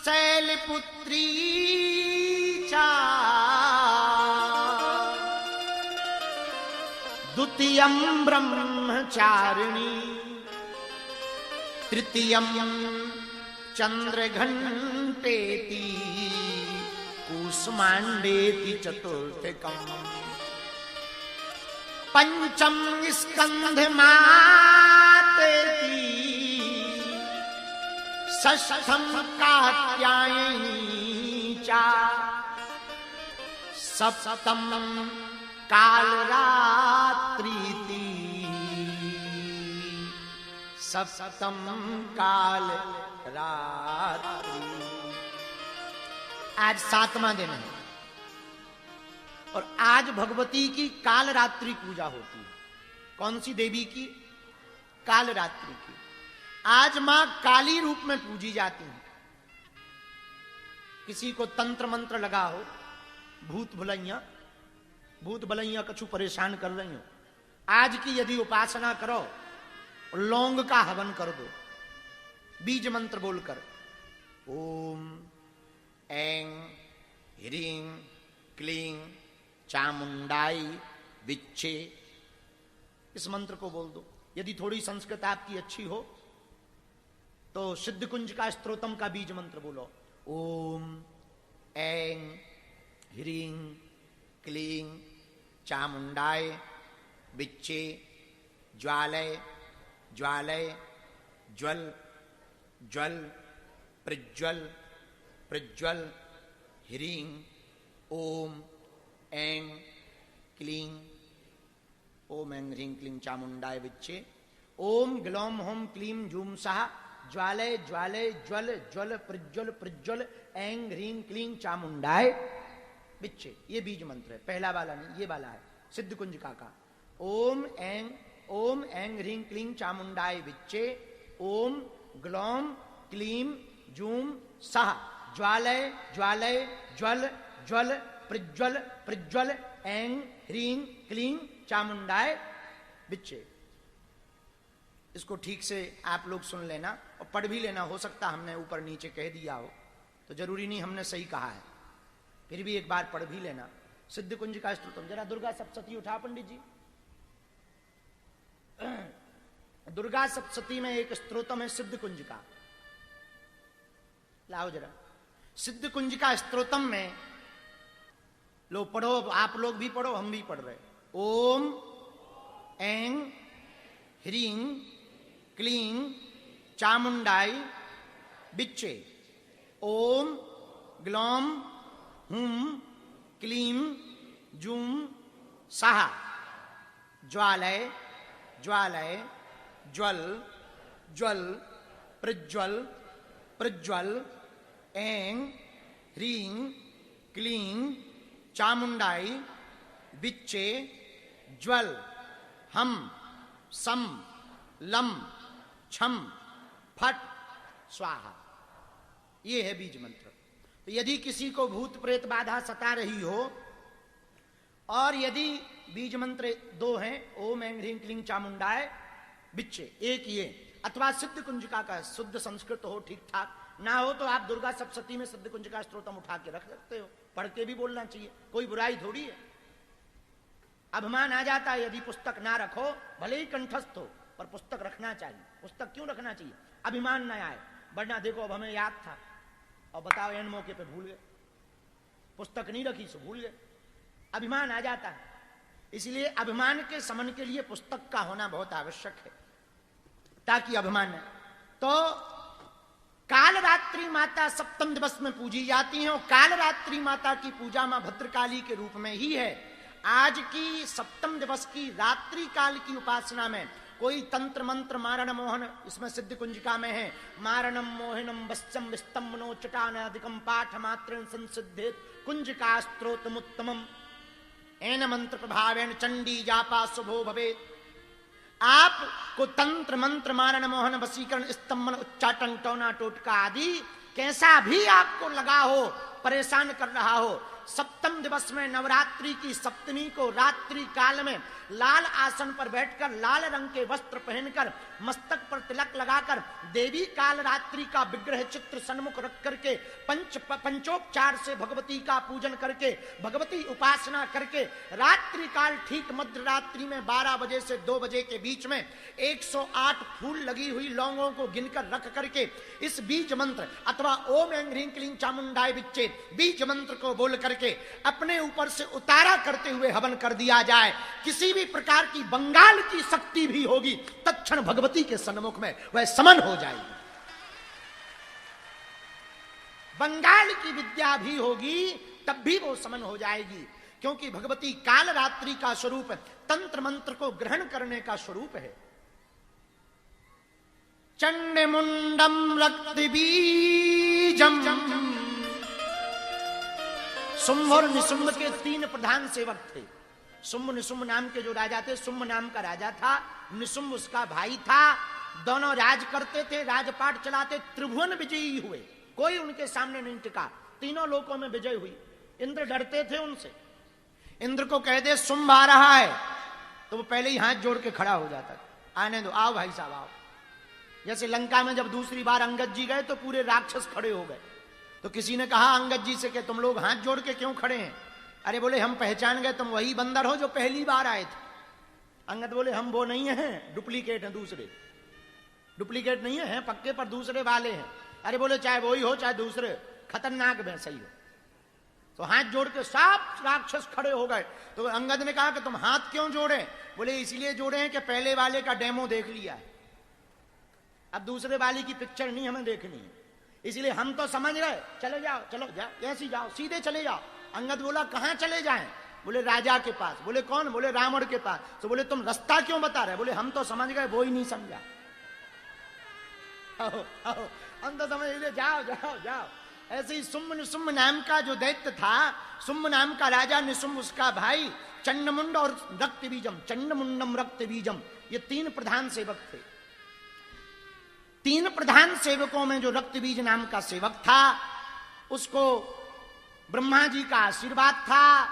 शैलपुत्री चा द्वितीयं ब्रह्मचारिणी तृतीयं चंद्रघंटेति कूष्मांडेति चतुर्थकम् पंचम स्कंधमातेति षष्ठं कात्यायनी चा सप्तम कालरात्रीति सप्तम काल रात्रि। आज 7वां दिन है और आज भगवती की काल रात्रि पूजा होती है। कौन सी देवी की? काल रात्रि की। आज मां काली रूप में पूजी जाती है। किसी को तंत्र मंत्र लगा हो, भूत भुलैया कछु परेशान कर रही हो, आज की यदि उपासना करो, लौंग का हवन कर दो, बीज मंत्र बोलकर ओम ऐं ह्रीं क्लीं चामुंडाई विच्छे, इस मंत्र को बोल दो। यदि थोड़ी संस्कृत आपकी अच्छी हो तो सिद्ध कुंज का स्तोत्रम का बीज मंत्र बोलो। ओम ऐं ह्रीं क्लीं चामुंडाय विच्छे ज्वालय ज्वालय ज्वल ज्वल प्रज्वल प्रज्वल ह्रीं ओम ऐं क्लीं ओम ऐं ह्रीं क्लीं चामुंडाय विच्छे ओम ग्लौम होम क्लीं जूम सहा ज्वालय ज्वालय ज्वल ज्वल प्रज्वल प्रज्वल ऐं ह्रीं क्लीं चामुंडाय विच्छे। ये बीज मंत्र है, पहला वाला नहीं, ये वाला है सिद्ध कुंजिका का। ओम ऐं ह्रीं क्लीं चामुंडाय विच्छे ओम ग्लौम क्लीं जूम सहा ज्वालय ज्वालय ज्वल ज्वल प्रज्वल प्रज्वल ऐं ह्रीं क्लीं चामुंडाय विच्छे। इसको ठीक से आप लोग सुन लेना और पढ़ भी लेना। हो सकता हमने ऊपर नीचे कह दिया हो तो जरूरी नहीं हमने सही कहा है, फिर भी एक बार पढ़ भी लेना। सिद्ध कुंज का स्तोत्रम, जरा दुर्गा सप्तशती उठा पंडित जी। दुर्गा सप्तशती में एक स्तोत्रम है सिद्ध कुंज का, लाओ जरा। सिद्ध कुंज का स्तोत्रम में लो पढ़ो, आप लोग भी पढ़ो, हम भी पढ़ रहे। ओम ऐं ह्रीं क्लीं चामुंडाई विच्छे ओम ग्लौम हुम क्लीं जूम सहा ज्वालय ज्वालय ज्वल ज्वल प्रज्वल प्रज्वल ऐं ह्रीं क्लीं चामुंडाई विच्छे ज्वल हम सम लम छम फट स्वाहा। ये है बीज मंत्र। तो यदि किसी को भूत प्रेत बाधा सता रही हो और यदि बीज मंत्र 2 हैं, ओम ऐं ह्रीं क्लीं चामुंडाय विच्छे, एक ये, अथवा सिद्ध कुंजिका का शुद्ध संस्कृत हो ठीक ठाक, ना हो तो आप दुर्गा सप्तशती में सिद्ध कुंजिका स्तोत्रम उठा के रख सकते हो, पढ़ के भी बोलना चाहिए, कोई बुराई थोड़ी है। अभिमान आ जाता है यदि पुस्तक ना रखो, भले ही कंठस्थ हो पर पुस्तक रखना चाहिए। पुस्तक क्यों रखना चाहिए? अभिमान ना आए, वरना देखो अब हमें याद था और बताओ एन मौके पे भूल गए, पुस्तक नहीं रखी सो भूल गए, अभिमान आ जाता है। इसलिए अभिमान के समन के लिए पुस्तक का होना बहुत आवश्यक है, ताकि अभिमान है। तो कालरात्रि माता सप्तम दिवस में पूजी जाती हैं और कालरात्रि माता की पूजा मां भद्रकाली के रूप में ही है। आज की सप्तम दिवस की रात्रि काल की उपासना में कोई तंत्र मंत्र मारण मोहन, इसमें सिद्ध कुंजिका में है, मारणम मोहनम वस्यम विस्तम्भनो चटानादिकम पाठ मात्र संसिद्धेत कुंजिका स्तोत्रमुत्तमम एन मंत्र प्रभावेण चंडी जापा शुभो भवेत। आपको तंत्र मंत्र मारण मोहन वशीकरण स्तंभन उच्चाटन टोना टोटका आदि कैसा भी आपको लगा हो, परेशान कर रहा हो, सप्तम दिवस में नवरात्रि की सप्तमी को रात्रि काल में लाल आसन पर बैठकर, लाल रंग के वस्त्र पहनकर, मस्तक पर तिलक लगाकर, देवी कालरात्रि का विग्रह चित्र सन्मुख रख करके, पंचोपचार से भगवती का पूजन करके, भगवती उपासना करके, रात्रि काल ठीक मध्य रात्रि में 12 बजे से 2 बजे के बीच में 108 फूल लगी हुई लौंगों को गिनकर रख करके इस बीज मंत्र अथवा ओम ऐं ह्रीं क्लीं चामुंडाय विच्चे बीज मंत्र को बोल करके अपने ऊपर से उतारा करते हुए हवन कर दिया जाए। किसी भी प्रकार की बंगाल की शक्ति भी होगी तत्क्षण भगवती के सन्मुख में वह समन हो जाएगी। बंगाल की विद्या भी होगी तब भी वो समन हो जाएगी, क्योंकि भगवती कालरात्रि का स्वरूप तंत्र मंत्र को ग्रहण करने का स्वरूप है। चंडमुंडम रक्त बीजम, शुंभ और निशुंभ के 3 प्रधान सेवक थे। शुंभ निशुंभ नाम के जो राजा थे, शुंभ नाम का राजा था, निशुंभ उसका भाई था। दोनों राज करते थे, राजपाट चलाते, त्रिभुवन विजयी हुए, कोई उनके सामने नहीं टिका, तीनों लोकों में विजय हुई। इंद्र डरते थे उनसे। इंद्र को कह दे शुंभ आ रहा है तो वो पहले ही हाथ जोड़ के खड़ा हो जाता, आने दो, आओ भाई साहब आओ। जैसे लंका में जब दूसरी बार अंगद जी गए तो पूरे राक्षस खड़े हो गए, तो किसी ने कहा अंगद जी से कि तुम लोग हाथ जोड़ के क्यों खड़े हैं? अरे बोले हम पहचान गए, तुम वही बंदर हो जो पहली बार आए थे। अंगद बोले हम वो नहीं हैं, डुप्लीकेट हैं, दूसरे डुप्लीकेट नहीं है, पक्के पर दूसरे वाले हैं। अरे बोले चाहे वही हो चाहे दूसरे, खतरनाक में सही हो। तो हाथ जोड़ के सब राक्षस खड़े हो गए। तो अंगद ने कहा कि तुम हाथ क्यों जोड़े? बोले इसलिए जोड़े हैं कि पहले वाले का डेमो देख लिया है, अब दूसरे वाले की पिक्चर नहीं हमें देखनी है, इसलिए हम तो समझ रहे, चले जाओ, चलो जाओ, ऐसे जाओ, सीधे चले जाओ। अंगद बोला कहां चले जाएं? बोले राजा के पास। बोले कौन? बोले रावण के पास। तो बोले तुम रास्ता क्यों बता रहे? बोले हम तो समझ गए, वो ही नहीं समझा। आओ, आओ, हम तो समझ गए, जाओ जाओ जाओ। ऐसे ही शुंभ निशुंभ नाम का जो दैत्य था, शुंभ नाम का राजा, निशुंभ उसका भाई, चंडमुंड और रक्त बीजम, चंडमुंडम रक्त बीजम, ये 3 प्रधान सेवक थे। 3 प्रधान सेवकों में जो रक्त बीज नाम का सेवक था, उसको ब्रह्मा जी का आशीर्वाद था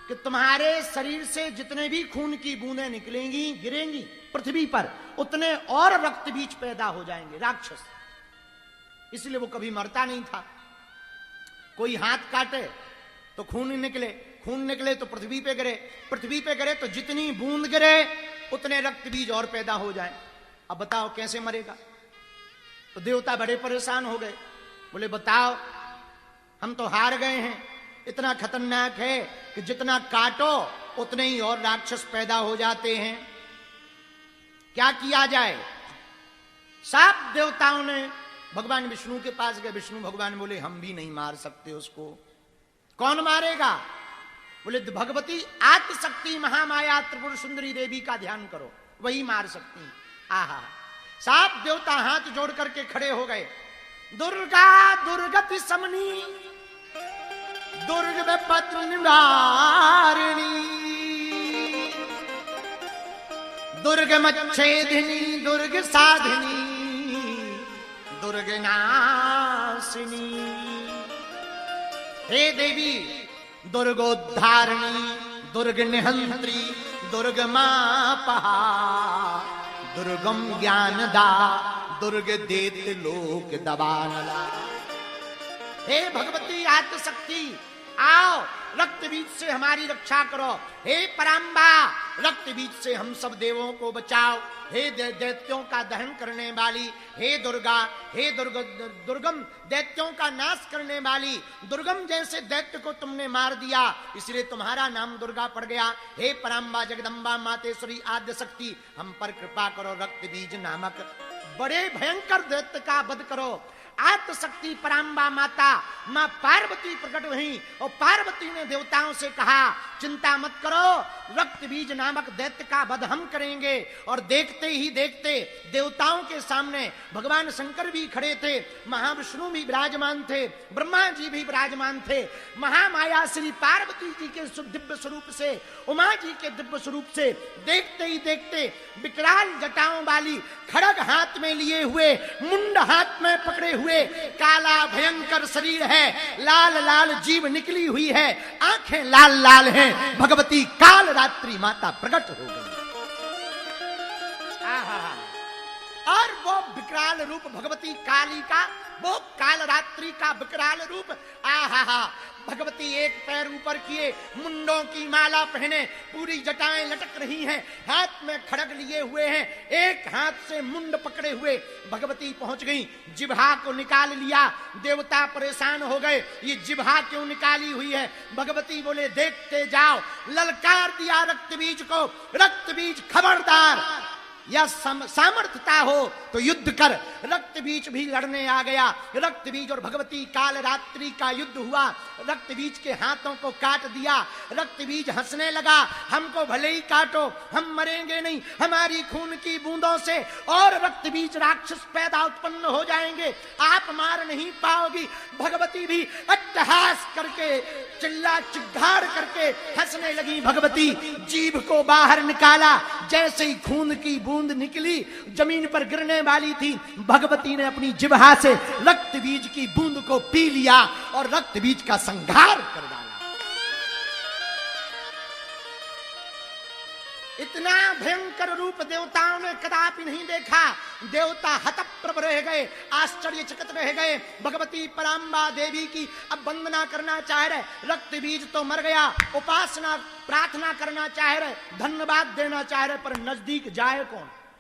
कि तुम्हारे शरीर से जितने भी खून की बूंदें निकलेंगी, गिरेंगी पृथ्वी पर, उतने और रक्त बीज पैदा हो जाएंगे राक्षस। इसलिए वो कभी मरता नहीं था। कोई हाथ काटे तो खून निकले, खून निकले तो पृथ्वी पे गिरे, पृथ्वी पे गिरे तो जितनी बूंद गिरे उतने रक्त बीज और पैदा हो जाए। अब बताओ कैसे मरेगा? तो देवता बड़े परेशान हो गए, बोले बताओ हम तो हार गए हैं, इतना खतरनाक है कि जितना काटो उतने ही और राक्षस पैदा हो जाते हैं, क्या किया जाए? सब देवताओं ने भगवान विष्णु के पास गए। विष्णु भगवान बोले हम भी नहीं मार सकते उसको। कौन मारेगा? बोले भगवती आदिशक्ति महामाया त्रिपुर सुंदरी देवी का ध्यान करो, वही मार सकती। आहा, सात देवता हाथ जोड़ करके खड़े हो गए। दुर्गा दुर्गति समनी, दुर्ग विपत्र निवारिणी, दुर्ग मच्छेदिनी, दुर्ग साधिनी, दुर्ग नाशिनी। हे देवी दुर्गोद्धारिणी, दुर्ग निहंत्री, दुर्ग मापहा, दुर्गम ज्ञानदा, दुर्ग देत लोक दबानला। हे भगवती आदिशक्ति, आओ रक्त बीज से हमारी रक्षा करो। हे पराम्बा, रक्त बीज से हम सब देवों को बचाओ। हे दैत्यों का दहन करने वाली, हे दुर्गा, हे दुर्गम दैत्यों का नाश करने वाली, दुर्गम जैसे दैत्य को तुमने मार दिया, इसलिए तुम्हारा नाम दुर्गा पड़ गया। हे पराम्बा जगदम्बा मातेश्वरी आद्यशक्ति, हम पर कृपा करो, रक्त बीज नामक बड़े भयंकर दैत्य का वध करो। आदिशक्ति पराम्बा माता मां पार्वती प्रकट हुई और पार्वती ने देवताओं से कहा चिंता मत करो, रक्त बीज नामक दैत्य का वध हम करेंगे। और देखते ही देखते देवताओं के सामने भगवान शंकर भी खड़े थे, महाविष्णु भी विराजमान थे, ब्रह्मा जी भी विराजमान थे। महामाया श्री पार्वती जी के दिव्य स्वरूप से, उमा जी के दिव्य स्वरूप से देखते ही देखते विकराल जटाओं वाली, खड़ग हाथ में लिए हुए, मुंड हाथ में पकड़े हुए, काला भयंकर शरीर है, लाल लाल जीभ निकली हुई है, आंखें लाल लाल हैं। भगवती काल रात्रि माता प्रकट हो गई। और वो विकराल रूप भगवती काली का, वो काल रात्रि का विकराल रूप, आहा। भगवती एक पैर ऊपर किए, मुंडों की माला पहने, पूरी जटाएं लटक रही हैं, हाथ में खड़ग लिए हुए हैं, एक हाथ से मुंड पकड़े हुए भगवती पहुंच गई। जिह्वा को निकाल लिया, देवता परेशान हो गए, ये जिह्वा क्यों निकाली हुई है? भगवती बोले देखते जाओ। ललकार दिया रक्त बीज को, रक्त बीज खबरदार, या सामर्थ्यता हो तो युद्ध कर। रक्त बीज भी लड़ने आ गया। रक्त बीज और भगवती काल रात्रि का युद्ध हुआ। रक्त बीज के हाथों को काट दिया। रक्त बीज हंसने लगा, हमको भले ही काटो, हम मरेंगे नहीं, हमारी खून की बूंदों से और रक्त बीज राक्षस पैदा उत्पन्न हो जाएंगे, आप मार नहीं पाओगी। भगवती भी अट्टहास करके, चिल्ला चिल्लाड़ करके हंसने लगी। भगवती जीभ को बाहर निकाला, जैसे ही खून की बूंद निकली, जमीन पर गिरने वाली थी, भगवती ने अपनी जिह्वा से रक्त बीज की बूंद को पी लिया और रक्त बीज का संहार कर डाला। इतना भयंकर रूप देवताओं ने कदापि नहीं देखा। देवता हतप्रभ रह गए, आश्चर्यचकित रह गए। भगवती पराम्बा देवी की अब वंदना करना चाह रहे, रक्त बीज तो मर गया, उपासना प्रार्थना करना चाह रहे, धन्यवाद देना चाह रहे, पर नजदीक जाए कौन?